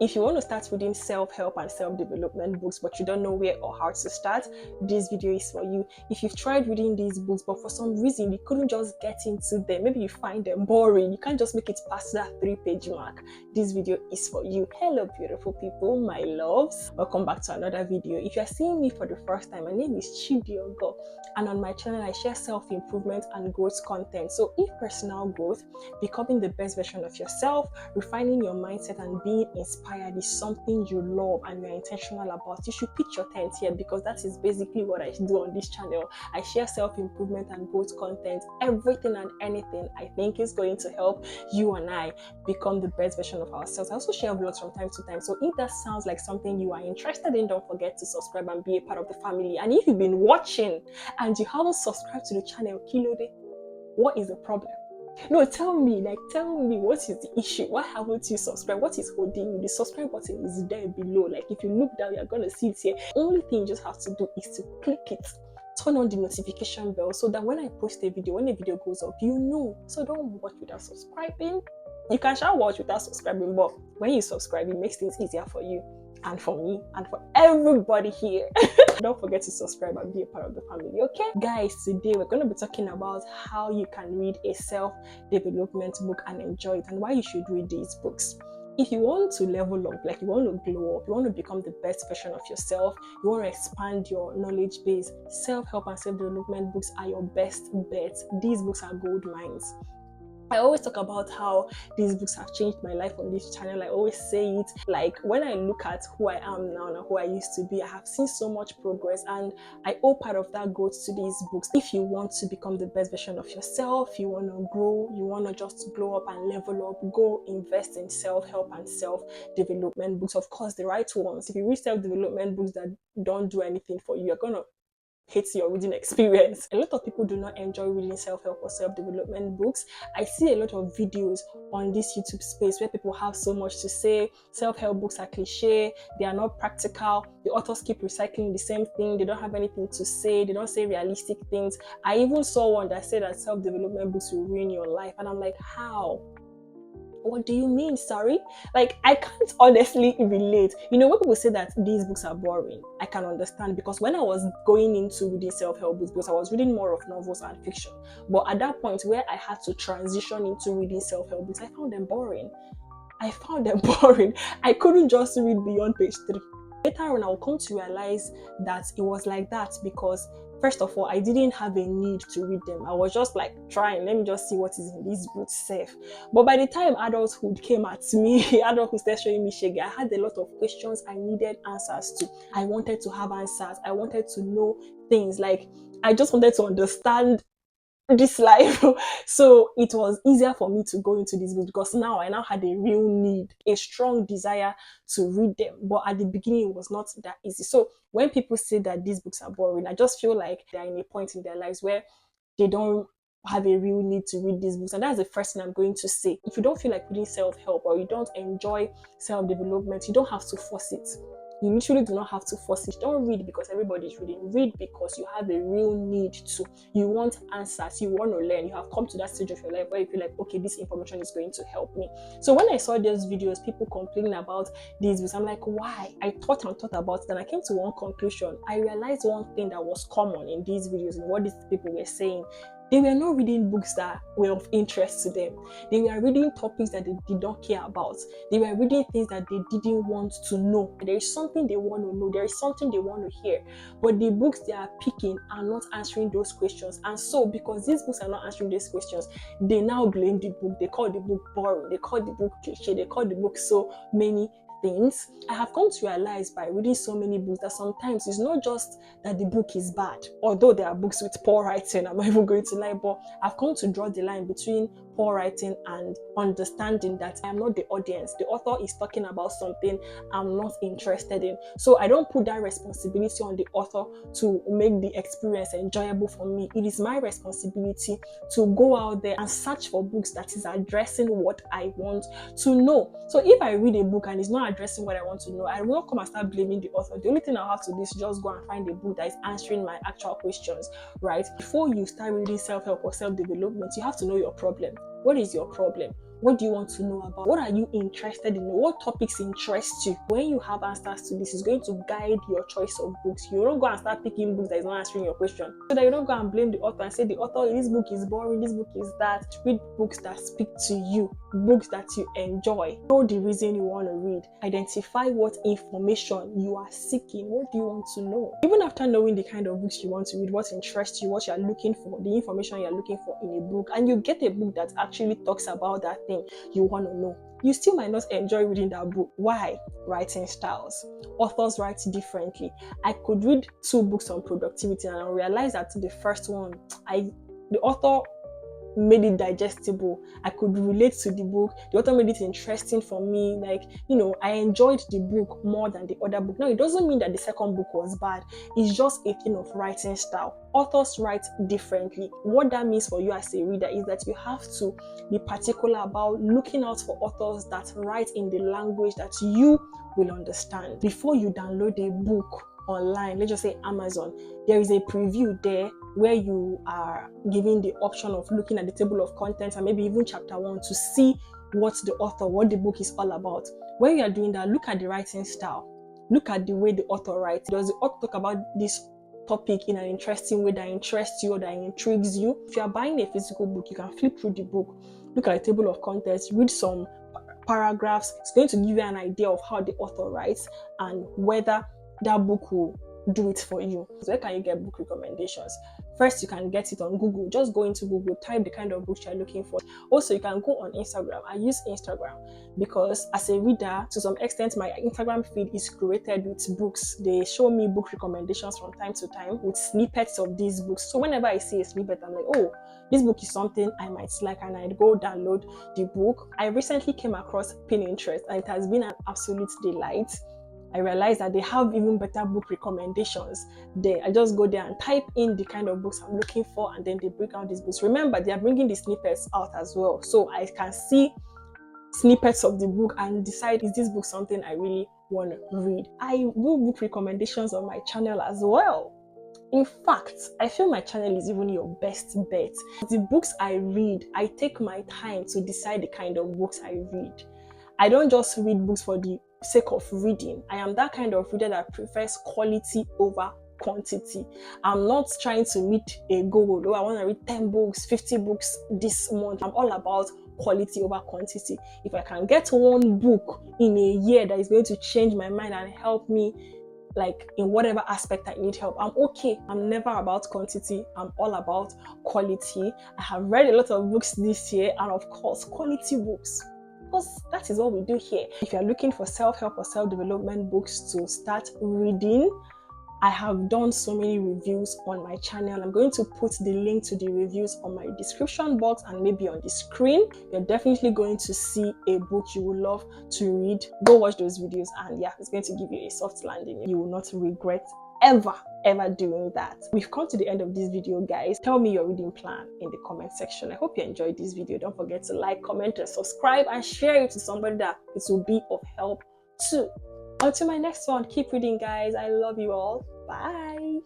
If you want to start reading self-help and self-development books but you don't know where or how to start, this video is for you. If you've tried reading these books but for some reason you couldn't just get into them, maybe you find them boring, you can't just make it past that 3-page mark, this video is for you. Hello beautiful people, my loves, welcome back to another video. If you're seeing me for the first time, my name is Chidiogo, and on my channel I share self-improvement and growth content. So if personal growth, becoming the best version of yourself, refining your mindset and being inspired is something you love and you're intentional about, you should pitch your tent here, because that is basically what I do on this channel. I share self-improvement and growth content, everything and anything I think is going to help you and I become the best version of ourselves. I also share vlogs from time to time, so if that sounds like something you are interested in, don't forget to subscribe and be a part of the family. And if you've been watching and you haven't subscribed to the channel, Kilode, what is the problem? No, tell me what is the issue? Why haven't you subscribed? What is holding you? The subscribe button is there below. Like, if you look down, you're gonna see it here. Only thing you just have to do is to click it, turn on the notification bell, so that when I post a video, when a video goes up, you know. So don't watch without subscribing. You can shall watch without subscribing, but when you subscribe, it makes things easier for you and for me and for everybody here. Don't forget to subscribe and be a part of the family, okay? Guys, today we're going to be talking about how you can read a self-development book and enjoy it, and why you should read these books. If you want to level up, like you want to glow up, you want to become the best version of yourself, you want to expand your knowledge base, self-help and self-development books are your best bet. These books are gold mines. I always talk about how these books have changed my life on this channel. I always say it, like when I look at who I am now and who I used to be, I have seen so much progress, and I owe part of that growth to these books. If you want to become the best version of yourself, you want to grow, you want to just glow up and level up, go invest in self-help and self-development books. Of course, the right ones. If you read self-development books that don't do anything for you, you're gonna hate your reading experience. A lot of people do not enjoy reading self-help or self-development books. I see a lot of videos on this YouTube space where people have so much to say. Self-help books are cliche, they are not practical, the authors keep recycling the same thing, they don't have anything to say, they don't say realistic things. I even saw one that said that self-development books will ruin your life, and I'm like, how? What do you mean? Sorry? Like, I can't honestly relate. You know, when people say that these books are boring, I can understand, because when I was going into reading self-help books, because I was reading more of novels and fiction, but at that point where I had to transition into reading self-help books, I found them boring. I couldn't just read beyond page 3. Later on, I'll come to realize that it was like that because, first of all, I didn't have a need to read them. I was just like trying, let me just see what is in these books safe. But by the time adulthood came at me, adulthood started showing me shaggy, I had a lot of questions I needed answers to. I wanted to have answers. I wanted to know things. Like, I just wanted to understand this life. So it was easier for me to go into these books, because I now had a real need, a strong desire to read them. But at the beginning, it was not that easy. So when people say that these books are boring, I just feel like they're in a point in their lives where they don't have a real need to read these books. And that's the first thing I'm going to say. If you don't feel like reading self-help, or you don't enjoy self-development, you don't have to force it. You literally do not have to force it. Don't read because everybody's reading. Read because you have a real need to. You want answers. You want to learn. You have come to that stage of your life where you feel like, okay, this information is going to help me. So when I saw those videos, people complaining about these books, I'm like, why? I thought about it, and I came to one conclusion. I realized one thing that was common in these videos and what these people were saying. They were not reading books that were of interest to them. They were reading topics that they did not care about. They were reading things that they didn't want to know. There is something they want to know. There is something they want to hear. But the books they are picking are not answering those questions. And so, because these books are not answering these questions, they now blame the book. They call the book boring. They call the book cliché. They call the book so many things. I have come to realize by reading so many books that sometimes it's not just that the book is bad, although there are books with poor writing, I'm not even going to lie, but I've come to draw the line between poor writing and understanding that I am not the audience. The author is talking about something I'm not interested in. So I don't put that responsibility on the author to make the experience enjoyable for me. It is my responsibility to go out there and search for books that is addressing what I want to know. So if I read a book and it's not addressing what I want to know, I will not come and start blaming the author. The only thing I'll have to do is just go and find a book that is answering my actual questions, right? Before you start reading self-help or self-development, you have to know your problem. What is your problem? What do you want to know about? What are you interested in? What topics interest you? When you have answers to this, it's going to guide your choice of books. You don't go and start picking books that is not answering your question, so that you don't go and blame the author and say the author, this book is boring, this book is that. Read books that speak to you, books that you enjoy. Know the reason you want to read. Identify what information you are seeking. What do you want to know? Even after knowing the kind of books you want to read, what interests you, what you are looking for, the information you are looking for in a book, and you get a book that actually talks about that thing you want to know, you still might not enjoy reading that book. Why? Writing styles. Authors write differently. I could read 2 books on productivity and I realized that the first one, the author made it digestible. I could relate to the book. The author made it interesting for me. Like, I enjoyed the book more than the other book. Now, it doesn't mean that the second book was bad. It's just a thing of writing style. Authors write differently. What that means for you as a reader is that you have to be particular about looking out for authors that write in the language that you will understand. Before you download a book online, let's just say Amazon, there is a preview there where you are given the option of looking at the table of contents and maybe even chapter 1 to see what the book is all about. When you are doing that, look at the writing style. Look at the way the author writes. Does the author talk about this topic in an interesting way that interests you or that intrigues you? If you are buying a physical book, you can flip through the book, look at the table of contents, read some paragraphs. It's going to give you an idea of how the author writes and whether that book will do it for you. So where can you get book recommendations? First, you can get it on Google. Just go into Google, type the kind of books you're looking for. Also, you can go on Instagram. I use Instagram because as a reader, to some extent, my Instagram feed is curated with books. They show me book recommendations from time to time with snippets of these books. So whenever I see a snippet, I'm like, oh, this book is something I might like, and I'd go download the book. I recently came across Pinterest and it has been an absolute delight. I realized that they have even better book recommendations there. I just go there and type in the kind of books I'm looking for, and then they bring out these books. Remember, they are bringing the snippets out as well, so I can see snippets of the book and decide, is this book something I really want to read? I do book recommendations on my channel as well. In fact, I feel my channel is even your best bet. The books I read, I take my time to decide the kind of books I read. I don't just read books for the sake of reading. I am that kind of reader that prefers quality over quantity. I'm not trying to meet a goal. Oh, I want to read 10 books, 50 books this month. I'm all about quality over quantity. If I can get one book in a year that is going to change my mind and help me, like in whatever aspect I need help, I'm okay. I'm never about quantity. I'm all about quality. I have read a lot of books this year, and of course, quality books. Because that is what we do here. If you're looking for self-help or self-development books to start reading, I have done so many reviews on my channel. I'm going to put the link to the reviews on my description box and maybe on the screen. You're definitely going to see a book you would love to read. Go watch those videos, and yeah, it's going to give you a soft landing. You will not regret ever doing that. We've come to the end of this video, guys. Tell me your reading plan in the comment section. I hope you enjoyed this video. Don't forget to like, comment, and subscribe, and share it to somebody that it will be of help too. Until my next one, keep reading, guys. I love you all. Bye.